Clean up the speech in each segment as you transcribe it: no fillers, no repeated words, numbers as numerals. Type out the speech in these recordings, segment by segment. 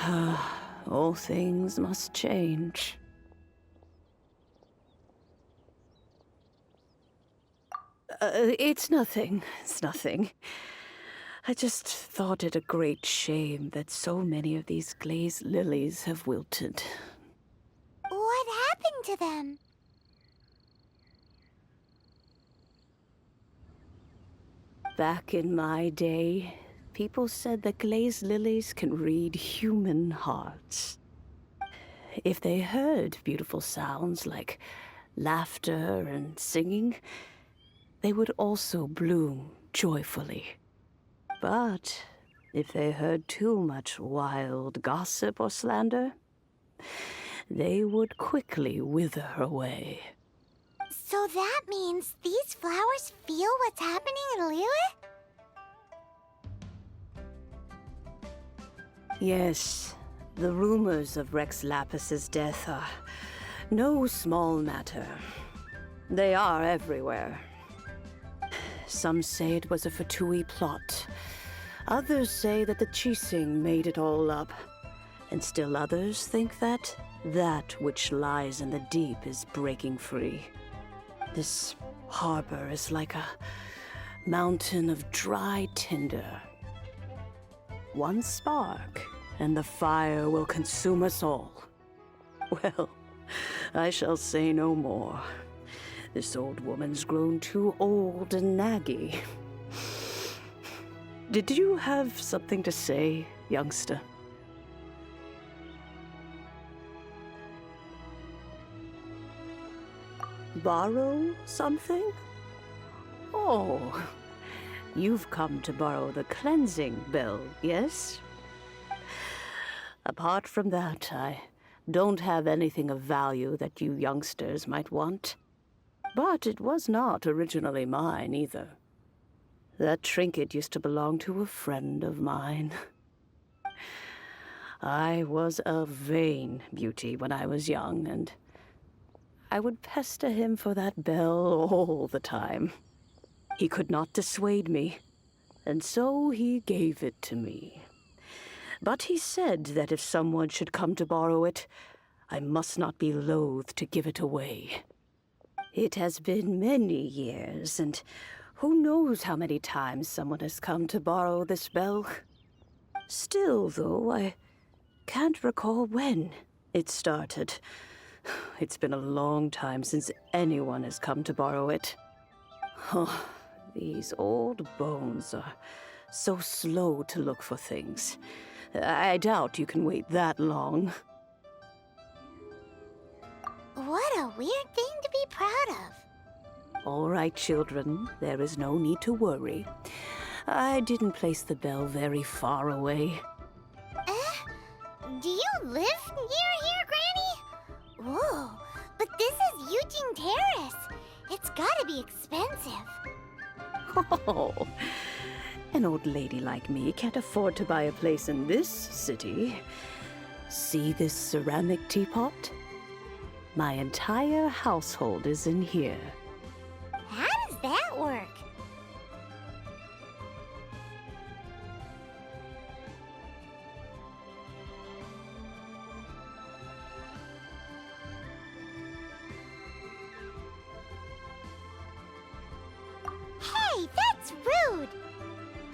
All things must change. It's nothing. It's nothing. I just thought it a great shame that so many of these glazed lilies have wilted. What happened to them? Back in my day, people said that glazed lilies can read human hearts. If they heard beautiful sounds like laughter and singing, they would also bloom joyfully. But if they heard too much wild gossip or slander, they would quickly wither away. So that means these flowers feel what's happening in Liyue? Yes, the rumors of Rex Lapis's death are no small matter. They are everywhere. Some say it was a Fatui plot. Others say that the Chising made it all up. And still others think that which lies in the deep is breaking free. This harbor is like a mountain of dry tinder. One spark, and the fire will consume us all. Well, I shall say no more. This old woman's grown too old and naggy. Did you have something to say, youngster? Borrow something? Oh, you've come to borrow the cleansing bell, yes? Apart from that, I don't have anything of value that you youngsters might want. But it was not originally mine, either. That trinket used to belong to a friend of mine. I was a vain beauty when I was young, and I would pester him for that bell all the time. He could not dissuade me, and so he gave it to me. But he said that if someone should come to borrow it, I must not be loath to give it away. It has been many years, and who knows how many times someone has come to borrow this bell. Still, though, I can't recall when it started. It's been a long time since anyone has come to borrow it. Oh, these old bones are so slow to look for things. I doubt you can wait that long. What a weird thing to be proud of. All right, children, there is no need to worry. I didn't place the bell very far away. Do you live near here, Granny? Whoa, but this is Eugene Terrace. It's gotta be expensive. Oh, an old lady like me can't afford to buy a place in this city. See this ceramic teapot? My entire household is in here. How does that work? Hey, that's rude!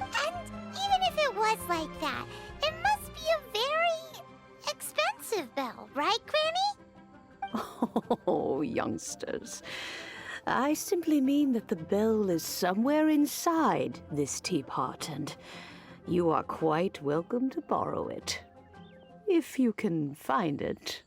And even if it was like that, it must be a very expensive bell, right, Granny? Oh, youngsters. I simply mean that the bell is somewhere inside this teapot, and you are quite welcome to borrow it. If you can find it.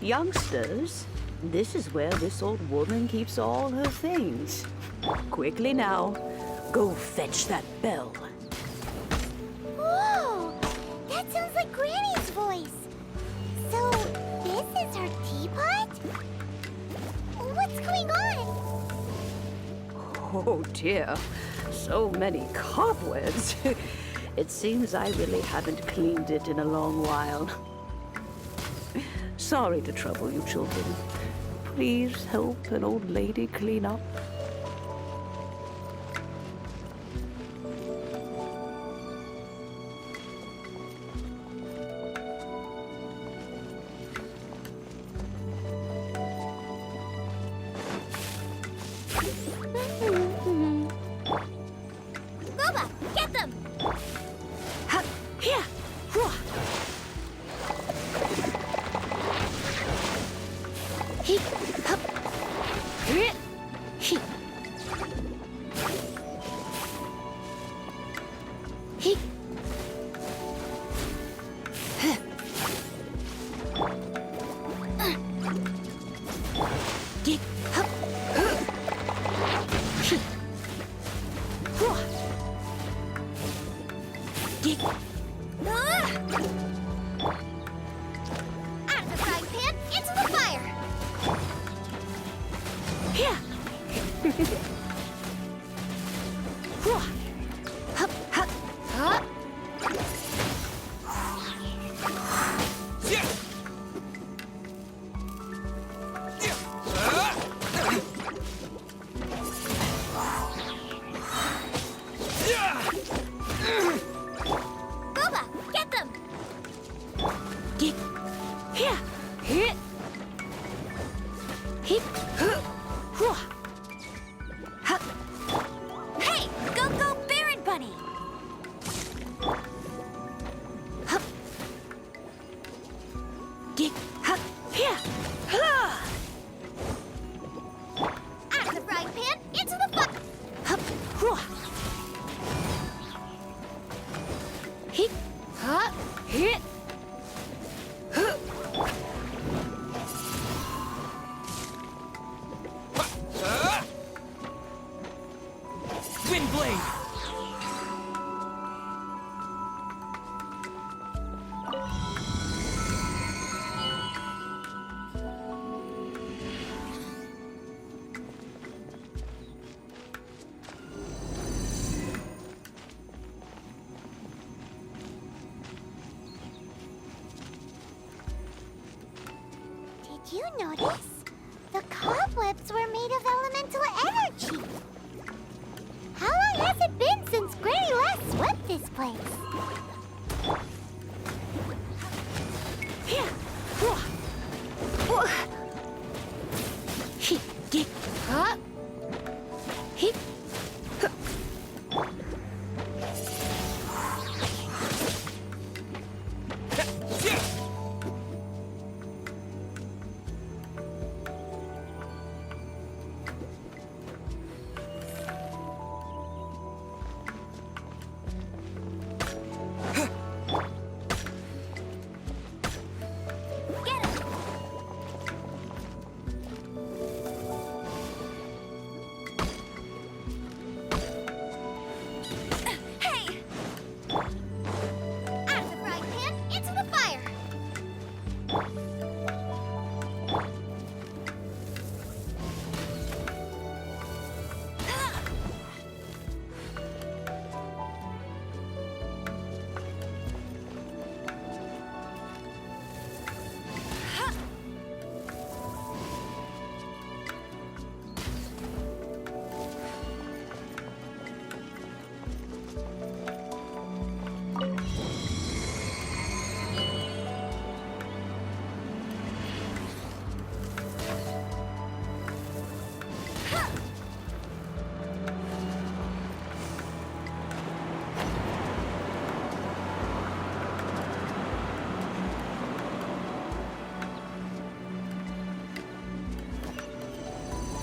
Youngsters, this is where this old woman keeps all her things. Quickly now, go fetch that bell. Whoa! That sounds like Granny's voice. So, this is her teapot? What's going on? Oh dear, so many cobwebs. It seems I really haven't cleaned it in a long while. Sorry to trouble you, children. Please help an old lady clean up. Boba, get them! Ha! Here! Whoa! He! Hup! Here! He! He! Huh. Get! Hup! He! Whoa! Get! Out of the frying pan, into the fire! Here! Whoa! Hup! Hup! Hup! Boba, get them! Get! Here! Here! Hip! Huh! Whoa! Hup! Hey, go, Baron Bunny! Hup! Get! Hup! Here! Ha! Out of the frying pan, into the fire! Hup! Whoa! Hip! Hup! Hit! Huh! Windblade! Did you notice? The cobwebs were made of elemental energy. How long has it been since Granny last swept this place? Here! Whoa! Whoa! Hip! Get! Hup! Hip! Huh. Get him! Hey! Out of the frying pan, into the fire!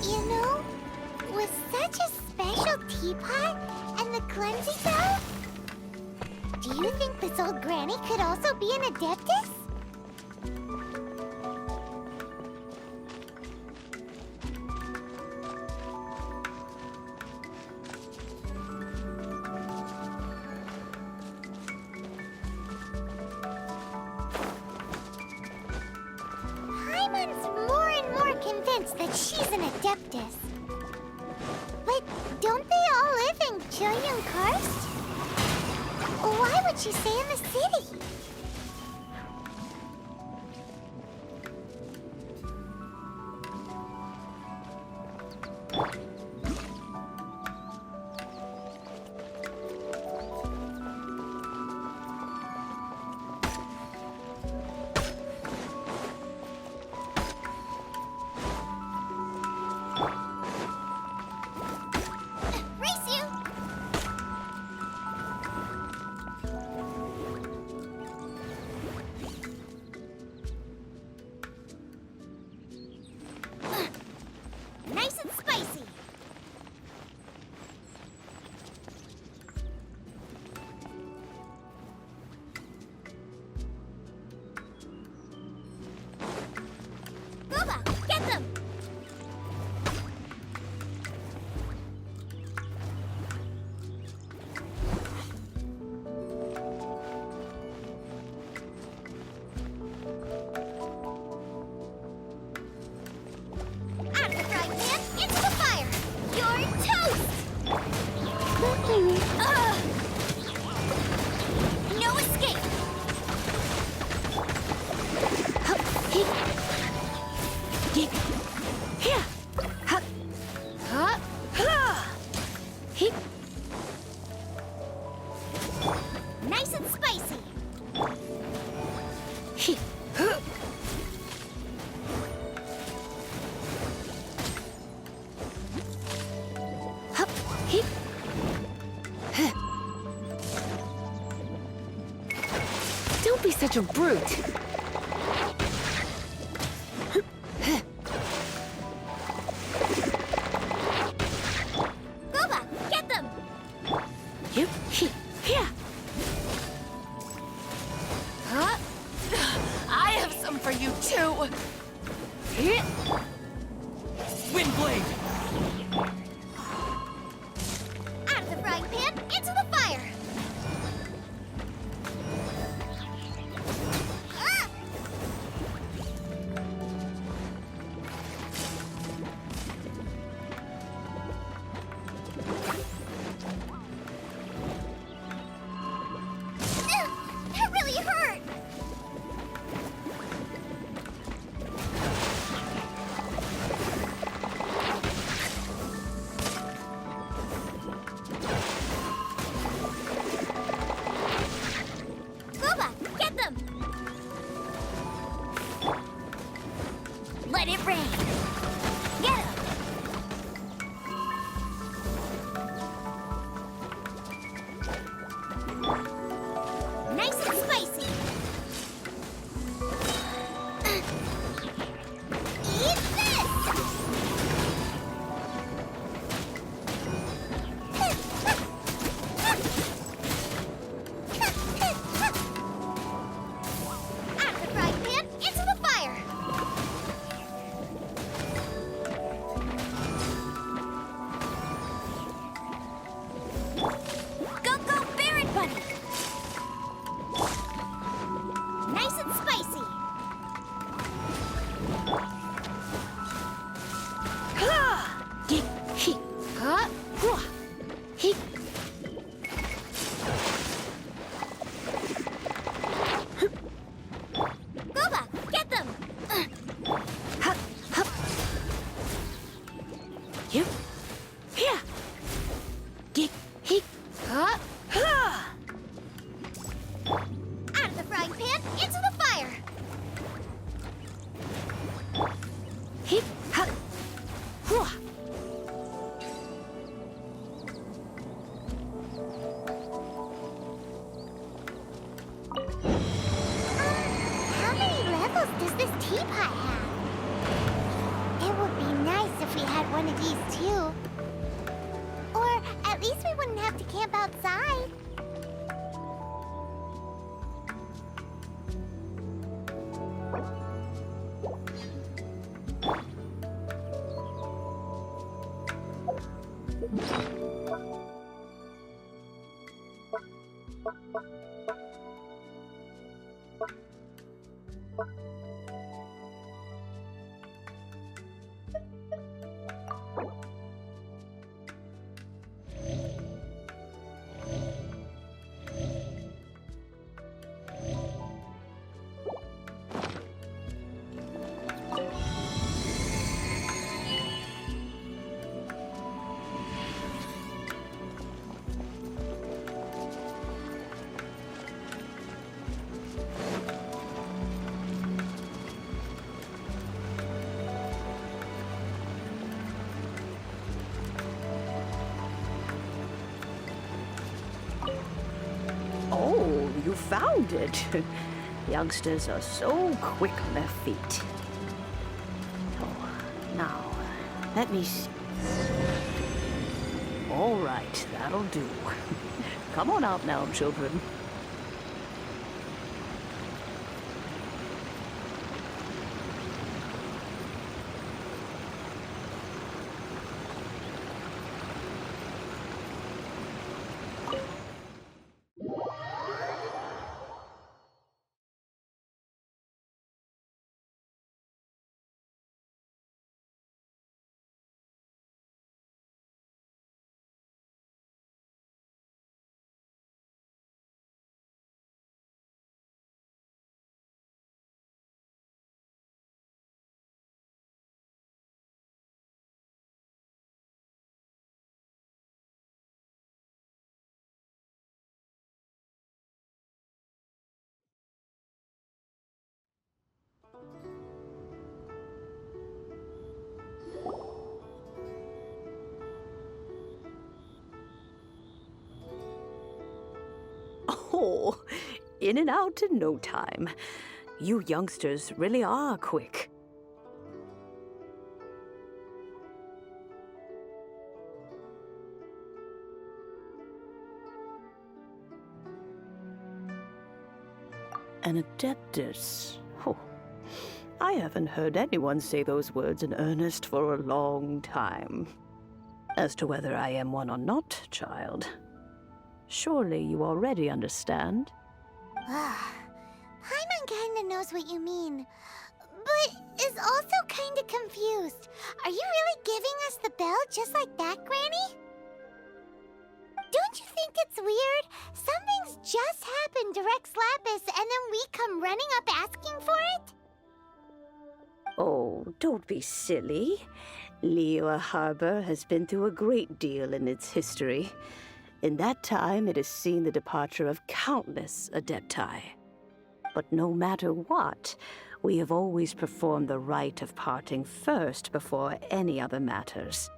You know, with such a special teapot and the cleansing bell, do you think this old granny could also be an adeptus? Adeptus. But don't they all live in Karst? Why would she stay in the city? Race you! Nice and spicy. Booba, get them! Out of the frying pan, into the fire! You're toast! Ugh. No escape! Nice and spicy! Don't be such a brute. Booba, get them! Huh? I have some for you too. Windblade! Out of the frying pan, into the fire! Ah! That really hurt! Booba, get them! Let it rain! Get him! Nice and spicy! Eat this! Out of the frying pan, into the fire! Go, go, Baron Bunny! Nice and spicy! Booba, get them! Out of the frying pan, into the fire! How many levels does this teapot have? It would be nice if we had one of these too. Or at least we wouldn't have to camp outside. dumbfounded. Youngsters are so quick on their feet. Oh, now, let me see. All right, that'll do. Come on out now, children. Oh, in and out in no time. You youngsters really are quick. An adeptus. Oh, I haven't heard anyone say those words in earnest for a long time. As to whether I am one or not, child, surely you already understand. Paimon kinda knows what you mean, but is also kinda confused. Are you really giving us the bell just like that, Granny? Don't you think it's weird? Something's just happened to Rex Lapis and then we come running up asking for it? Oh, don't be silly. Liyue Harbor has been through a great deal in its history. In that time, it has seen the departure of countless adepti. But no matter what, we have always performed the rite of parting first before any other matters.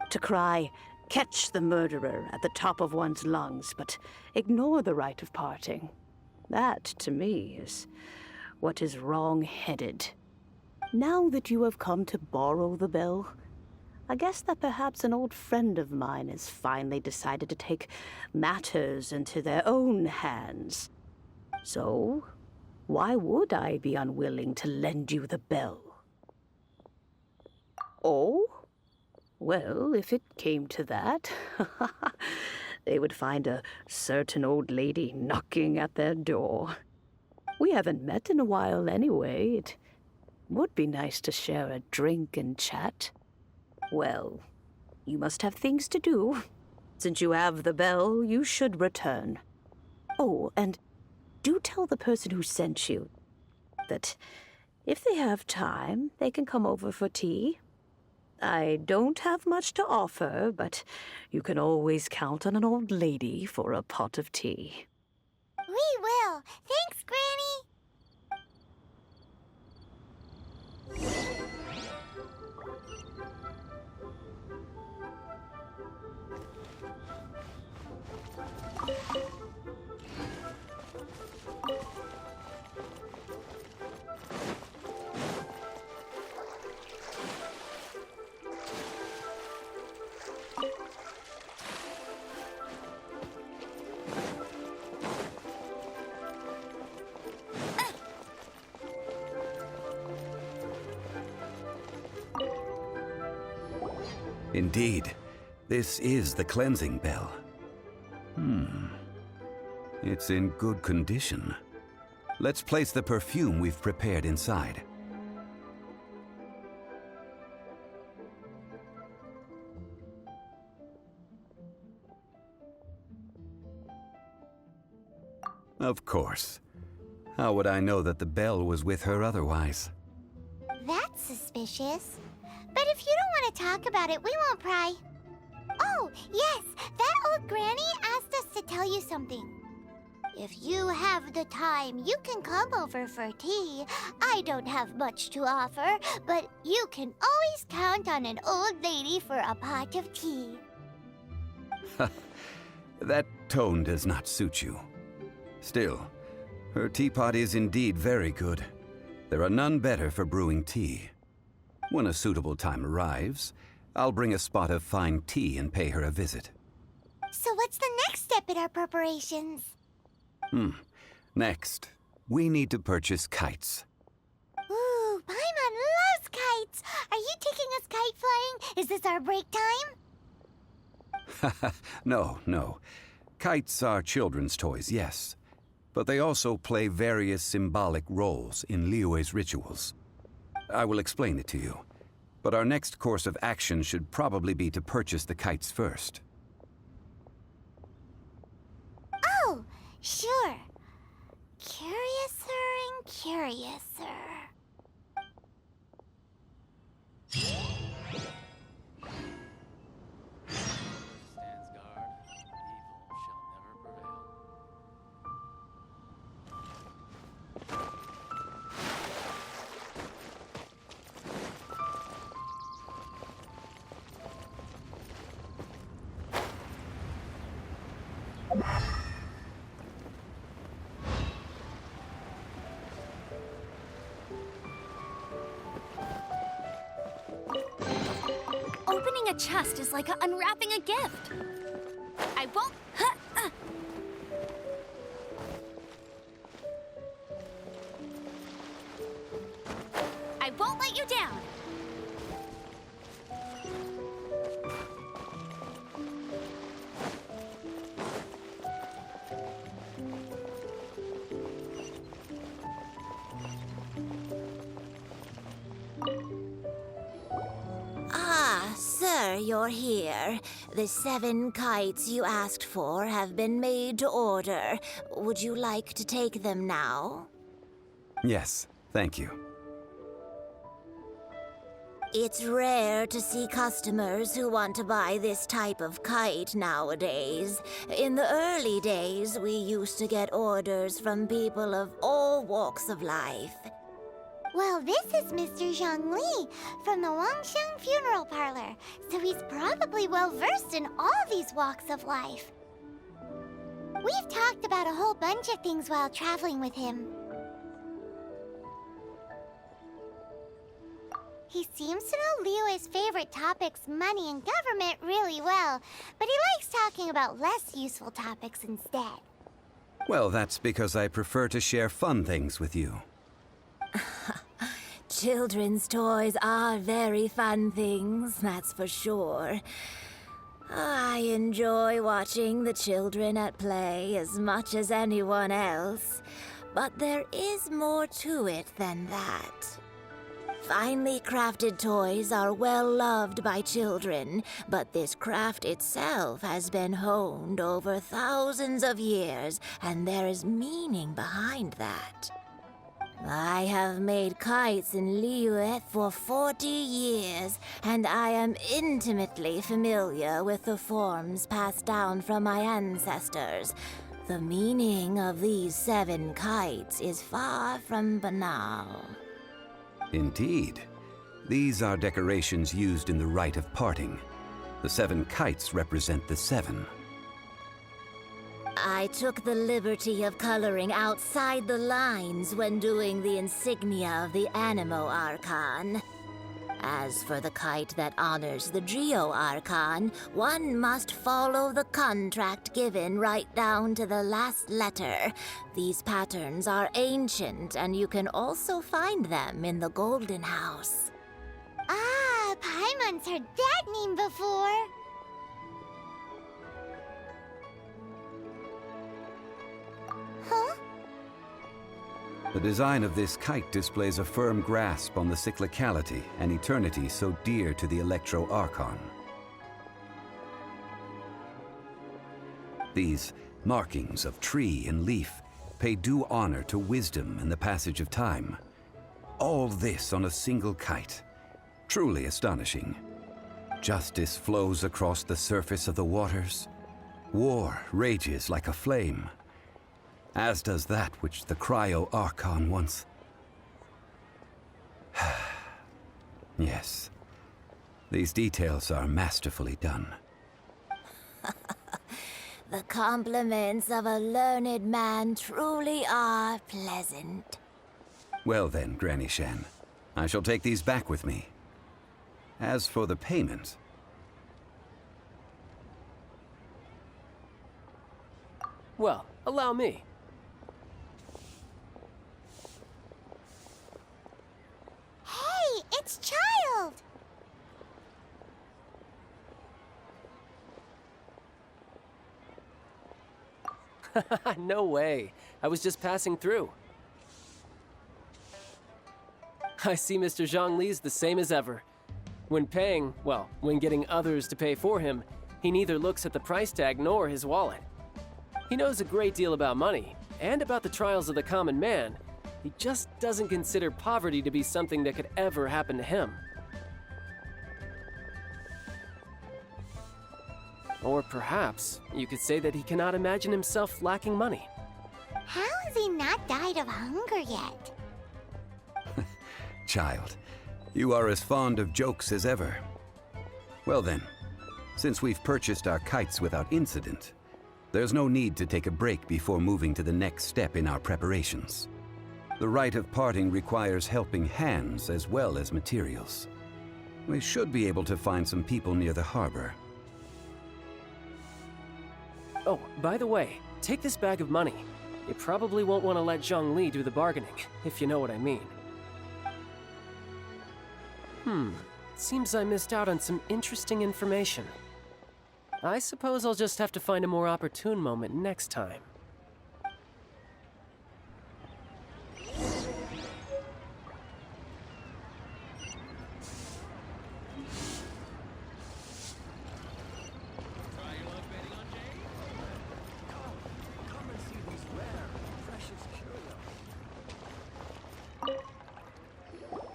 To cry, "Catch the murderer," at the top of one's lungs, but ignore the rite of parting. That, to me, is what is wrong-headed. Now that you have come to borrow the bell, I guess that perhaps an old friend of mine has finally decided to take matters into their own hands. So, why would I be unwilling to lend you the bell? Oh? Well, if it came to that, they would find a certain old lady knocking at their door. We haven't met in a while anyway. It would be nice to share a drink and chat. Well, you must have things to do. Since you have the bell, you should return. Oh, and do tell the person who sent you that if they have time, they can come over for tea. I don't have much to offer, but you can always count on an old lady for a pot of tea. We will. Thanks, Granny. Indeed, this is the cleansing bell. It's in good condition. Let's place the perfume we've prepared inside. Of course. How would I know that the bell was with her otherwise? That's suspicious. But if you don't want to talk about it, we won't pry. Oh, yes, that old granny asked us to tell you something. If you have the time, you can come over for tea. I don't have much to offer, but you can always count on an old lady for a pot of tea. That tone does not suit you. Still, Her teapot is indeed very good. There are none better for brewing tea. When a suitable time arrives, I'll bring a spot of fine tea and pay her a visit. So what's the next step in our preparations? Next, we need to purchase kites. Ooh, Paimon loves kites! Are you taking us kite flying? Is this our break time? No. Kites are children's toys, yes. But they also play various symbolic roles in Liyue's rituals. I will explain it to you. But our next course of action should probably be to purchase the kites first. Oh, sure. Curiouser and curiouser. Stands guard, evil shall never prevail. Opening a chest is like unwrapping a gift. I won't... I won't let you down. Ah, sir, you're here. The 7 kites you asked for have been made to order. Would you like to take them now? Yes, thank you. It's rare to see customers who want to buy this type of kite nowadays. In the early days, we used to get orders from people of all walks of life. Well, this is Mr. Zhongli from the Wangsheng Funeral Parlor, so he's probably well-versed in all these walks of life. We've talked about a whole bunch of things while traveling with him. He seems to know Liyue's favorite topics, money and government, really well, but he likes talking about less useful topics instead. Well, that's because I prefer to share fun things with you. Children's toys are very fun things, that's for sure. I enjoy watching the children at play as much as anyone else, but there is more to it than that. Finely crafted toys are well loved by children, but this craft itself has been honed over thousands of years, and there is meaning behind that. I have made kites in Liyue for 40 years, and I am intimately familiar with the forms passed down from my ancestors. The meaning of these 7 kites is far from banal. Indeed. These are decorations used in the rite of parting. The 7 kites represent the 7. I took the liberty of coloring outside the lines when doing the insignia of the Animo Archon. As for the kite that honors the Geo Archon, one must follow the contract given right down to the last letter. These patterns are ancient, and you can also find them in the Golden House. Ah, Paimon's heard that name before. Huh? The design of this kite displays a firm grasp on the cyclicality and eternity so dear to the Electro Archon. These markings of tree and leaf pay due honor to wisdom and the passage of time. All this on a single kite. Truly astonishing. Justice flows across the surface of the waters. War rages like a flame. As does that which the Cryo Archon once... Yes, these details are masterfully done. The compliments of a learned man truly are pleasant. Well then, Granny Shan, I shall take these back with me. As for the payment... Well, allow me. Hey, it's Child! No way. I was just passing through. I see Mr. Zhongli's the same as ever. When paying, well, when getting others to pay for him, he neither looks at the price tag nor his wallet. He knows a great deal about money, and about the trials of the common man. He just doesn't consider poverty to be something that could ever happen to him. Or perhaps you could say that he cannot imagine himself lacking money. How has he not died of hunger yet? Child, you are as fond of jokes as ever. Well then, since we've purchased our kites without incident, there's no need to take a break before moving to the next step in our preparations. The rite of parting requires helping hands as well as materials. We should be able to find some people near the harbor. Oh, by the way, take this bag of money. You probably won't want to let Zhongli do the bargaining, if you know what I mean. Seems I missed out on some interesting information. I suppose I'll just have to find a more opportune moment next time.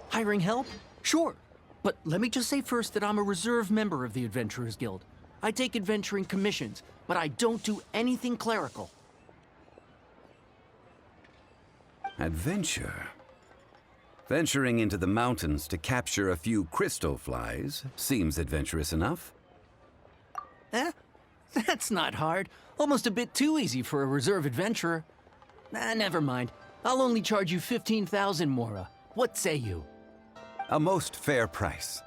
Hiring help? Sure. But let me just say first that I'm a reserve member of the Adventurers Guild. I take adventuring commissions, but I don't do anything clerical. Adventure? Venturing into the mountains to capture a few crystal flies seems adventurous enough. Eh? That's not hard. Almost a bit too easy for a reserve adventurer. Never mind. I'll only charge you 15,000 Mora. What say you? A most fair price.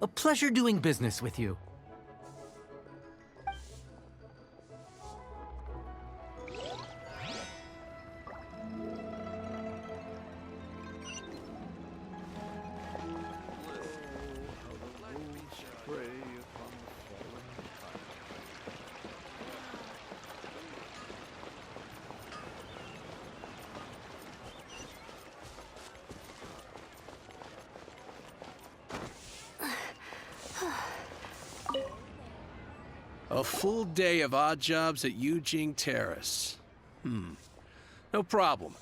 A pleasure doing business with you. A full day of odd jobs at Eugene Terrace. No problem.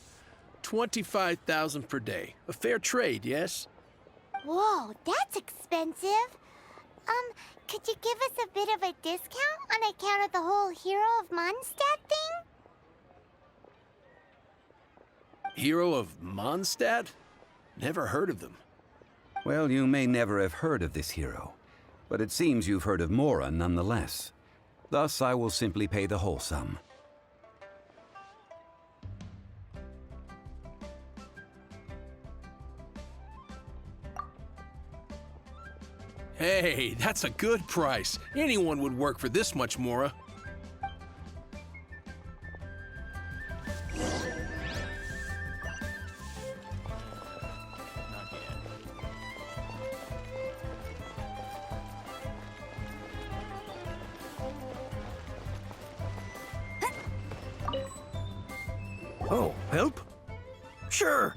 25,000 per day. A fair trade, yes? Whoa, that's expensive. Could you give us a bit of a discount on account of the whole Hero of Mondstadt thing? Hero of Mondstadt? Never heard of them. Well, you may never have heard of this hero, but it seems you've heard of Mora nonetheless. Thus, I will simply pay the whole sum. Hey, that's a good price. Anyone would work for this much, Mora. Oh, help? Sure.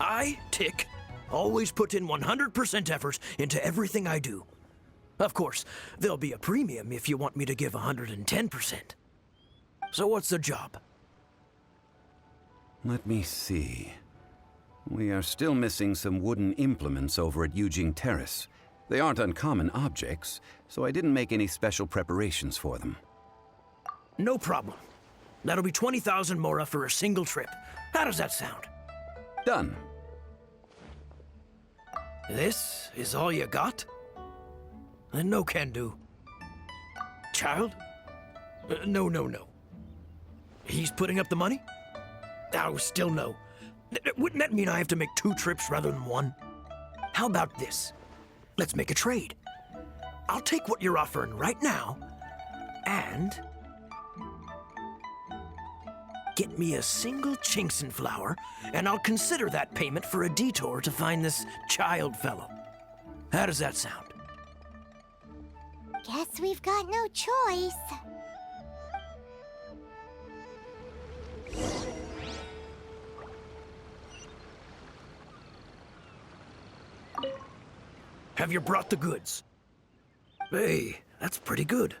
I, Tick, always put in 100% effort into everything I do. Of course, there'll be a premium if you want me to give 110%. So what's the job? Let me see. We are still missing some wooden implements over at Eugene Terrace. They aren't uncommon objects, so I didn't make any special preparations for them. No problem. That'll be 20,000 Mora for a single trip. How does that sound? Done. This is all you got? Then no can do. Child? No. He's putting up the money? Oh, still no. Wouldn't that mean I have to make 2 trips rather than 1? How about this? Let's make a trade. I'll take what you're offering right now, and get me a single Chinkson flower, and I'll consider that payment for a detour to find this child fellow. How does that sound? Guess we've got no choice. Have you brought the goods? Hey, that's pretty good.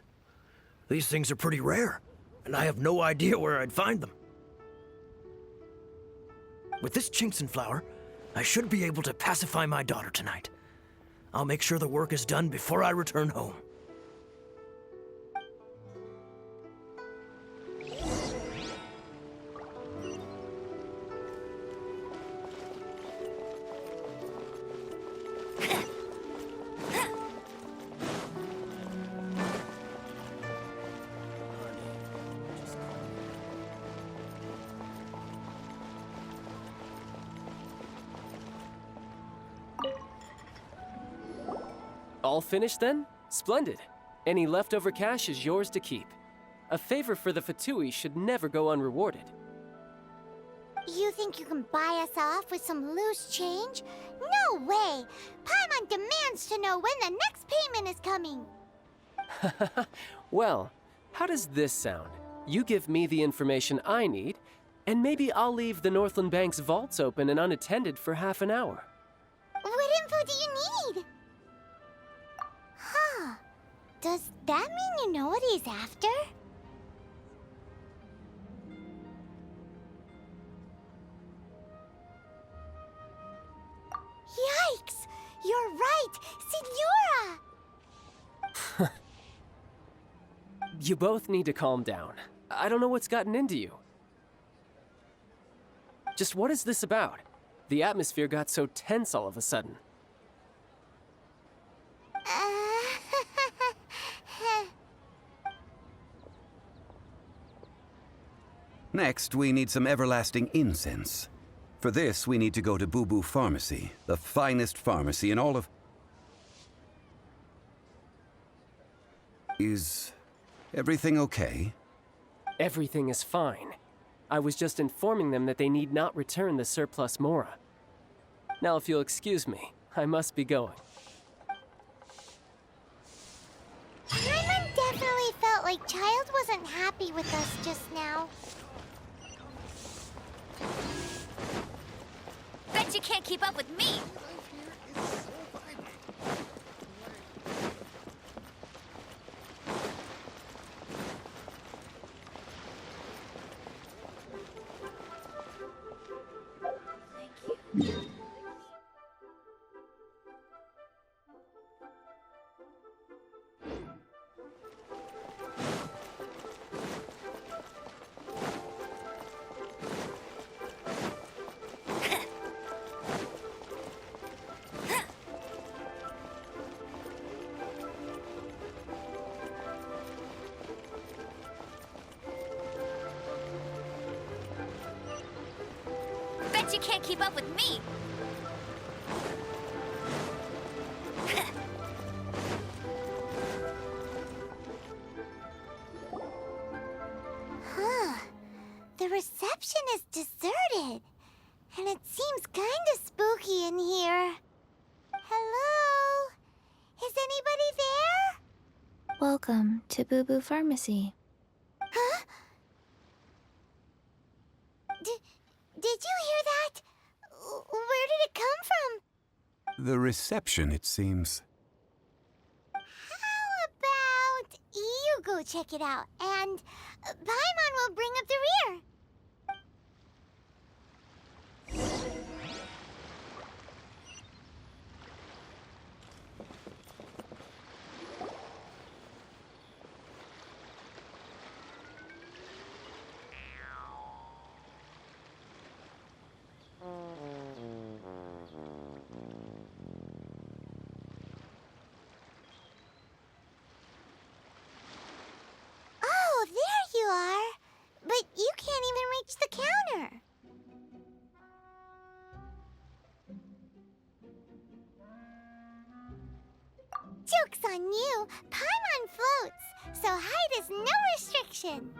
These things are pretty rare, and I have no idea where I'd find them. With this Chinkson flower, I should be able to pacify my daughter tonight. I'll make sure the work is done before I return home. All finished then? Splendid. Any leftover cash is yours to keep. A favor for the Fatui should never go unrewarded. You think you can buy us off with some loose change? No way! Paimon demands to know when the next payment is coming! Well, how does this sound? You give me the information I need, and maybe I'll leave the Northland Bank's vaults open and unattended for half an hour. What info do you need? Huh. Does that mean you know what he's after? Yikes! You're right! Signora! You both need to calm down. I don't know what's gotten into you. Just what is this about? The atmosphere got so tense all of a sudden. Next, we need some everlasting incense. For this, we need to go to Boo Boo Pharmacy, the finest pharmacy in all of... Is everything okay? Everything is fine. I was just informing them that they need not return the surplus Mora. Now, if you'll excuse me, I must be going. Paimon definitely felt like Child wasn't happy with us just now. Bet you can't keep up with me! Bet you can't keep up with me! Huh. The reception is deserted. And it seems kinda spooky in here. Hello? Is anybody there? Welcome to Boo Boo Pharmacy. Huh? Did you hear that? Where did it come from? The reception, it seems. How about you go check it out, and Paimon will bring up the rear. Oh, there you are. But you can't even reach the counter. Joke's on you. Paimon floats, so height is no restriction.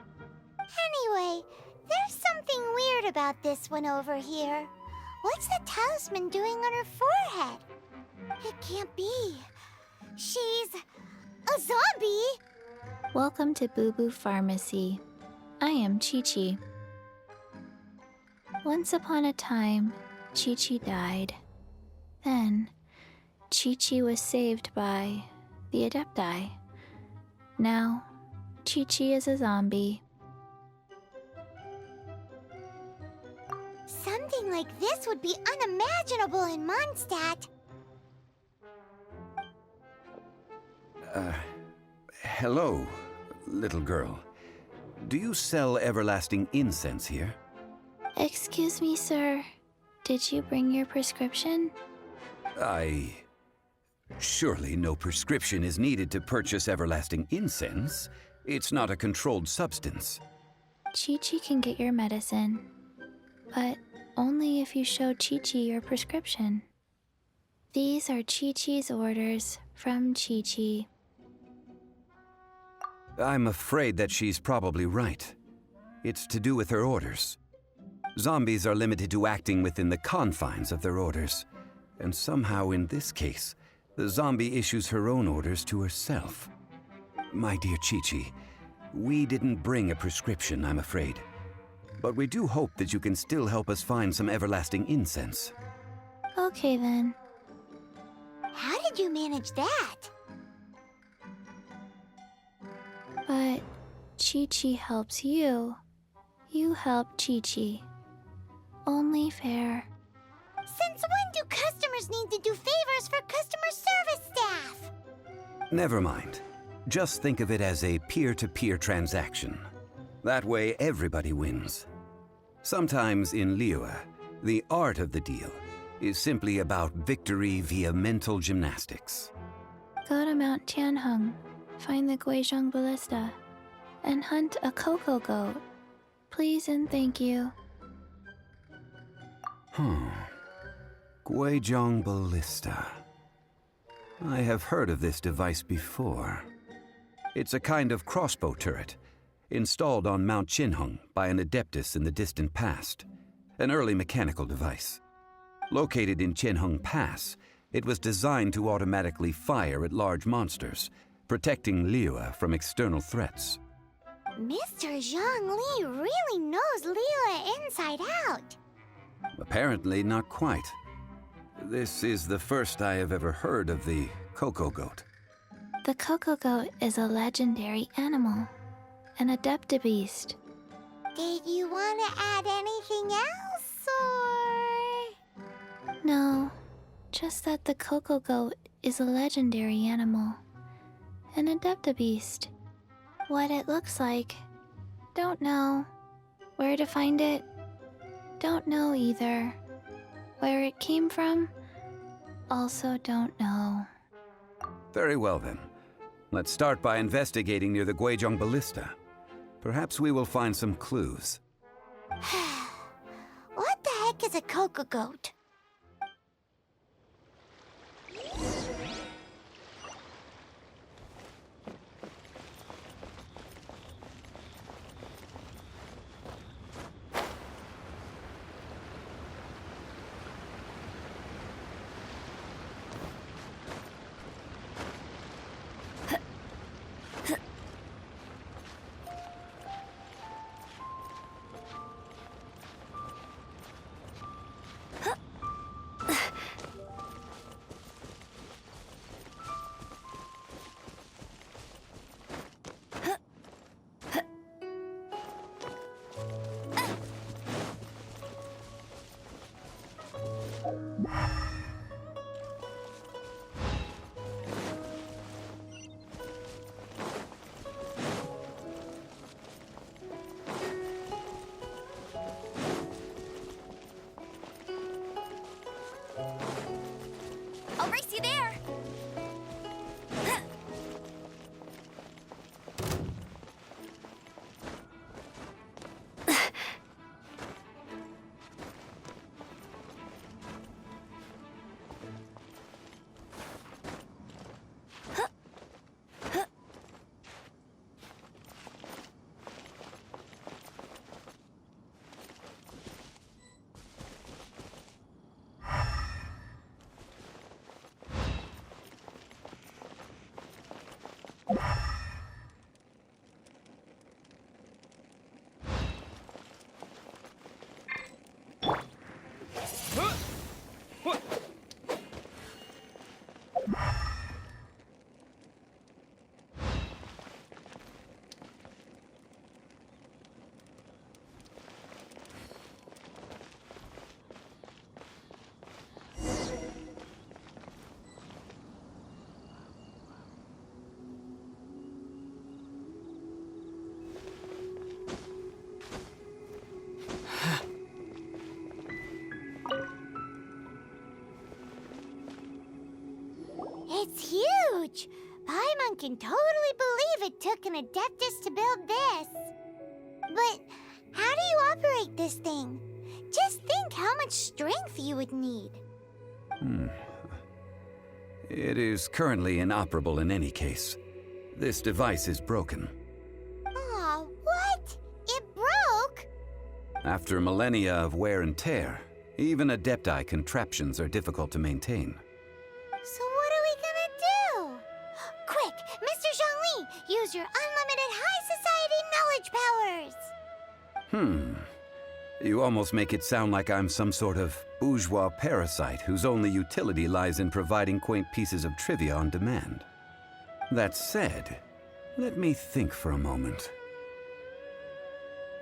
Anyway, there's something weird about this one over here. What's the talisman doing on her forehead? It can't be. She's a zombie. Welcome to Boo Boo Pharmacy. I am Chi-Chi. Once upon a time, Chi-Chi died. Then, Chi-Chi was saved by the Adepti. Now, Chi-Chi is a zombie. Something like this would be unimaginable in Mondstadt. Hello, little girl. Do you sell everlasting incense here? Excuse me, sir. Did you bring your prescription? Surely no prescription is needed to purchase everlasting incense. It's not a controlled substance. Chi-Chi can get your medicine, but only if you show Chi-Chi your prescription. These are Chi-Chi's orders from Chi-Chi. I'm afraid that she's probably right. It's to do with her orders. Zombies are limited to acting within the confines of their orders. And somehow in this case, the zombie issues her own orders to herself. My dear Chi-Chi, we didn't bring a prescription, I'm afraid. But we do hope that you can still help us find some everlasting incense. Okay then. How did you manage that? But Chi-Chi helps you. You help Chi-Chi. Only fair. Since when do customers need to do favors for customer service staff? Never mind. Just think of it as a peer-to-peer transaction. That way everybody wins. Sometimes in Liyue, the art of the deal is simply about victory via mental gymnastics. Go to Mount Tianheng, find the Guizhong Ballista, and hunt a cocoa goat. Please and thank you. Guizhong Ballista. I have heard of this device before. It's a kind of crossbow turret, installed on Mount Chinhung by an adeptus in the distant past, an early mechanical device. Located in Chinhung Pass, it was designed to automatically fire at large monsters, protecting Liyue from external threats. Mr. Zhongli really knows Liyue inside out. Apparently not quite. This is the first I have ever heard of the Coco Goat. The Coco Goat is a legendary animal, an adeptabeast. Did you want to add anything else, or...? No, just that the Coco Goat is a legendary animal, an adeptabeast. What it looks like, don't know. Where to find it, don't know either. Where it came from, also don't know. Very well then. Let's start by investigating near the Guizhong Ballista. Perhaps we will find some clues. What the heck is a Coco Goat? I'll race you there! It's huge! Paimon can totally believe it took an Adeptus to build this. But how do you operate this thing? Just think how much strength you would need. It is currently inoperable in any case. This device is broken. Aw, what? It broke? After millennia of wear and tear, even Adepti contraptions are difficult to maintain. So what are we gonna do? Quick, Mr. Zhongli, use your unlimited high society knowledge powers! You almost make it sound like I'm some sort of bourgeois parasite whose only utility lies in providing quaint pieces of trivia on demand. That said, let me think for a moment.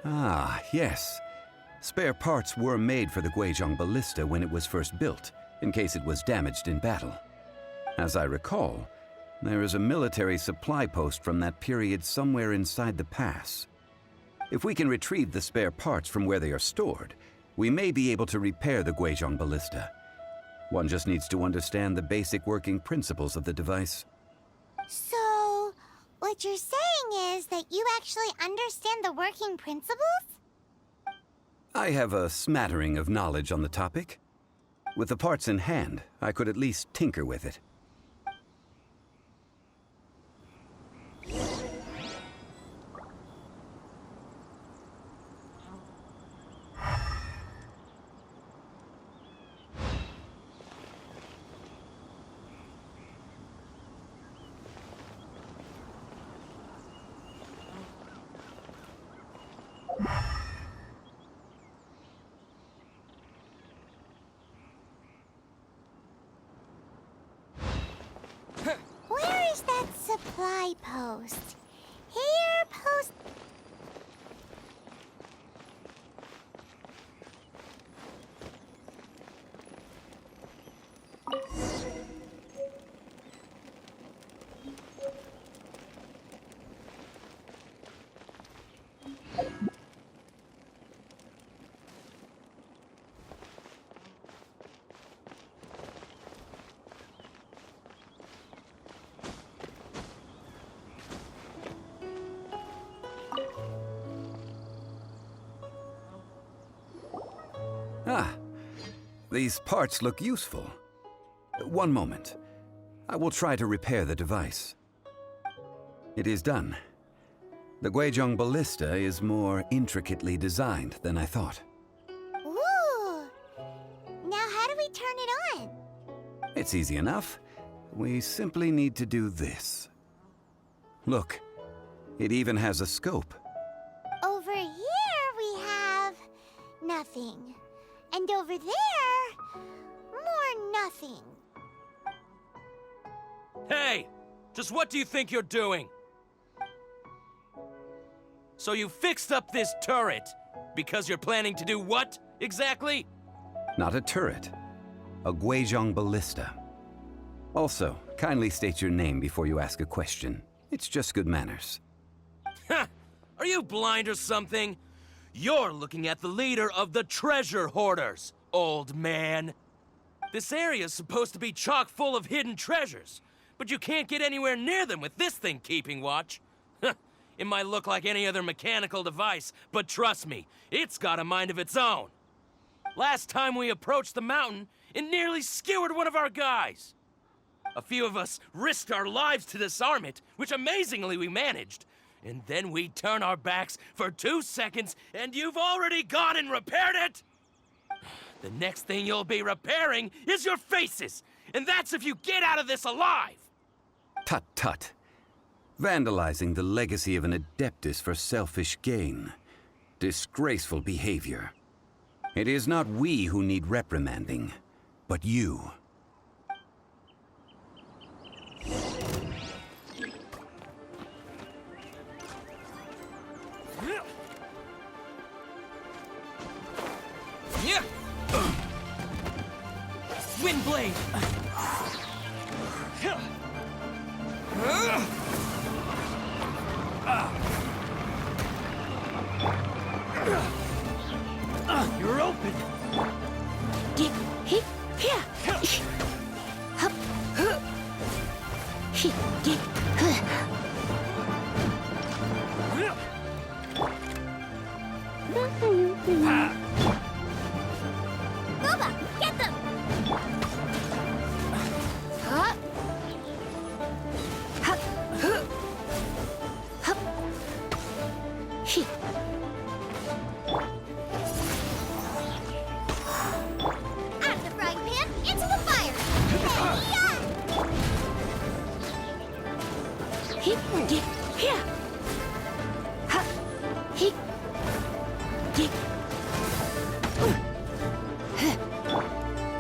Ah, yes. Spare parts were made for the Guizhong Ballista when it was first built, in case it was damaged in battle. As I recall, there is a military supply post from that period somewhere inside the pass. If we can retrieve the spare parts from where they are stored, we may be able to repair the Guizhong Ballista. One just needs to understand the basic working principles of the device. So, what you're saying is that you actually understand the working principles? I have a smattering of knowledge on the topic. With the parts in hand, I could at least tinker with it. my post. Here, post. Ah, these parts look useful. One moment. I will try to repair the device. It is done. The Guizhong ballista is more intricately designed than I thought. Ooh. Now how do we turn it on? It's easy enough. We simply need to do this. Look, it even has a scope. Over here we have nothing. And over there, more nothing. Hey! Just what do you think you're doing? So you fixed up this turret because you're planning to do what, exactly? Not a turret. A Guizhong ballista. Also, kindly state your name before you ask a question. It's just good manners. Ha! Are you blind or something? You're looking at the leader of the treasure hoarders, old man. This area's supposed to be chock full of hidden treasures, but you can't get anywhere near them with this thing keeping watch. It might look like any other mechanical device, but trust me, it's got a mind of its own. Last time we approached the mountain, it nearly skewered one of our guys. A few of us risked our lives to disarm it, which amazingly we managed. And then we turn our backs for 2 seconds, and you've already gone and repaired it? The next thing you'll be repairing is your faces, and that's if you get out of this alive! Tut tut. Vandalizing the legacy of an Adeptus for selfish gain. Disgraceful behavior. It is not we who need reprimanding, but you. Windblade! You're open. Booba, get them! Huh? Out of the frying pan, into the fire!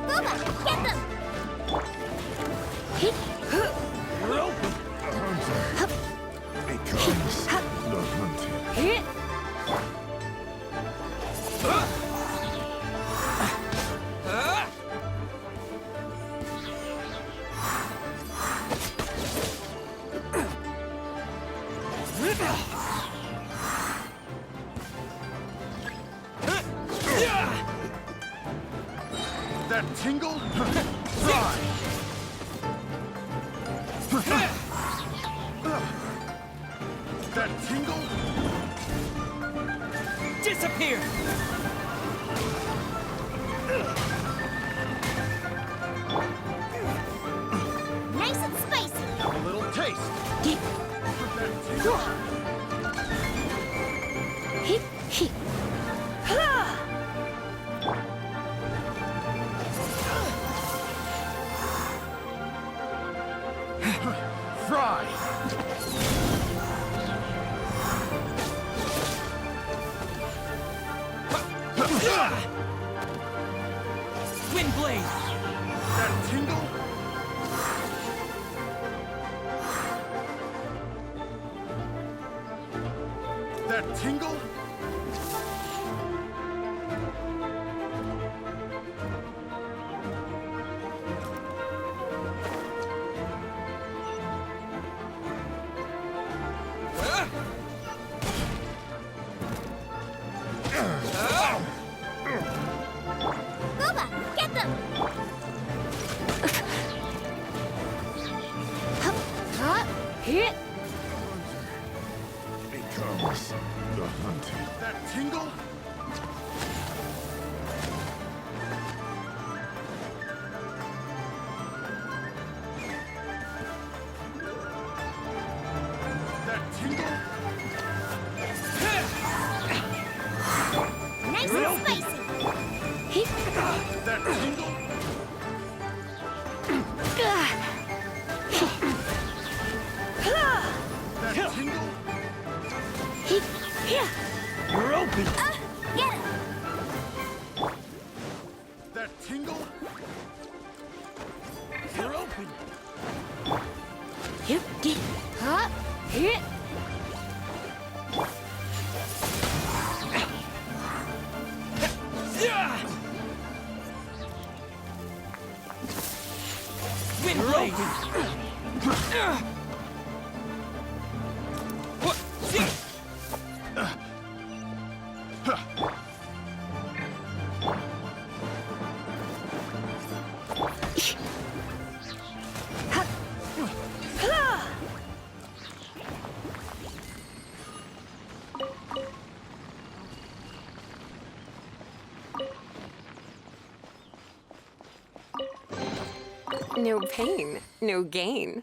Booba, get them! You're open. That tingle? Fry! That tingle? Disappear! Nice and spicy! A little taste. That tingle? Fry! Windblade! That tingle? That tingle? Gooba, get them! Hit! Becomes the hunted. That tingle? That tingle? Nice and spicy! That tingle? That tingle? You're open. Get him! That tingle? You're open. Hit! Hit! Windblade! No pain, no gain.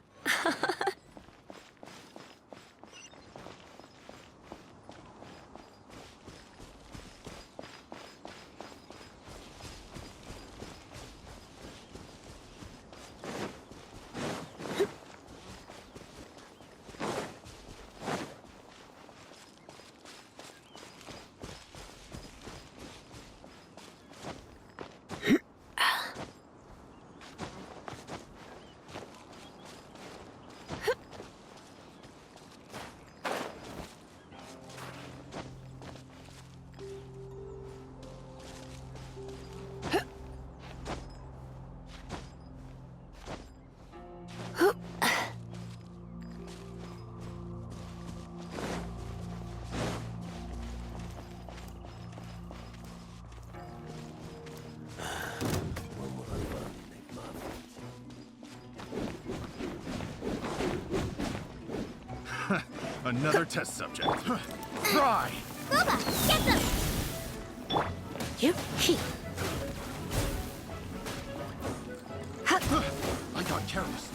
Another test subject. Fry! Gooba, get them! I got careless.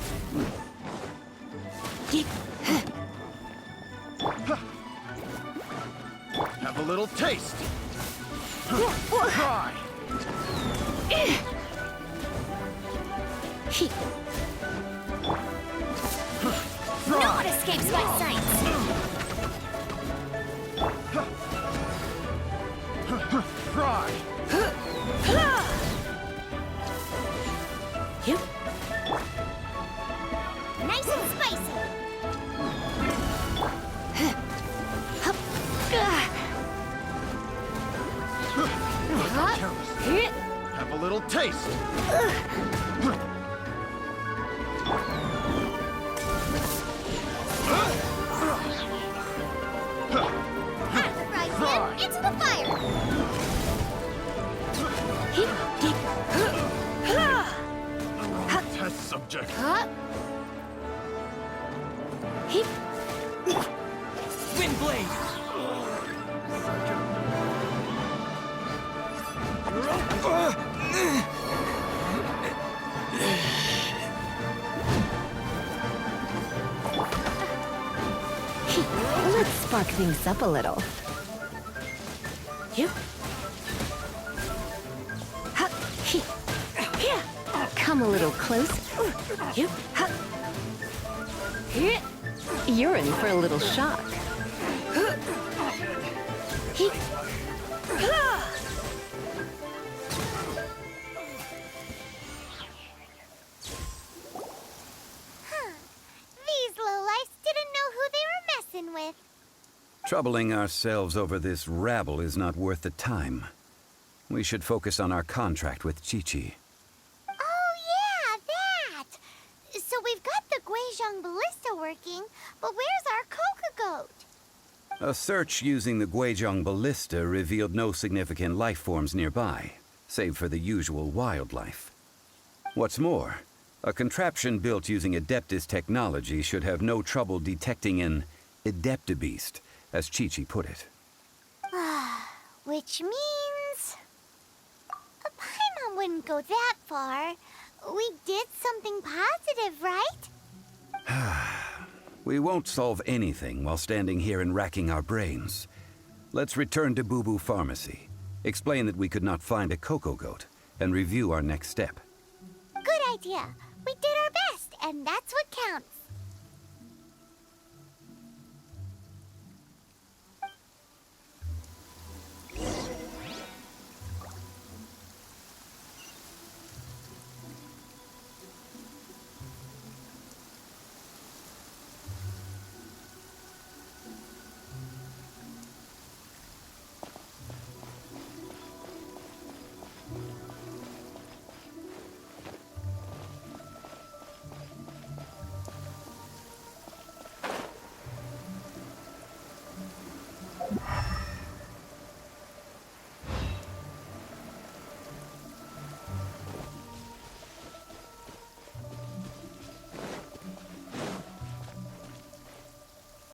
Have a little taste. Fry! No one escapes my sights! Fry! Nice and spicy! Have a little taste. Out of the frying pan, into the fire! Test subject. Windblade! Let's spark things up a little. Come a little closer. You're in for a little shock. These lowlifes didn't know who they were messing with. Troubling ourselves over this rabble is not worth the time. We should focus on our contract with Chi-Chi. Oh, yeah, that! So we've got the Guizhong ballista working, but where's our Coca goat? A search using the Guizhong ballista revealed no significant life forms nearby, save for the usual wildlife. What's more, a contraption built using Adeptus technology should have no trouble detecting an Adeptabeast, as Chi-Chi put it. Which means... Paimon wouldn't go that far. We did something positive, right? We won't solve anything while standing here and racking our brains. Let's return to Boo Boo Pharmacy, explain that we could not find a Coco Goat, and review our next step. Good idea. We did our best, and that's what counts.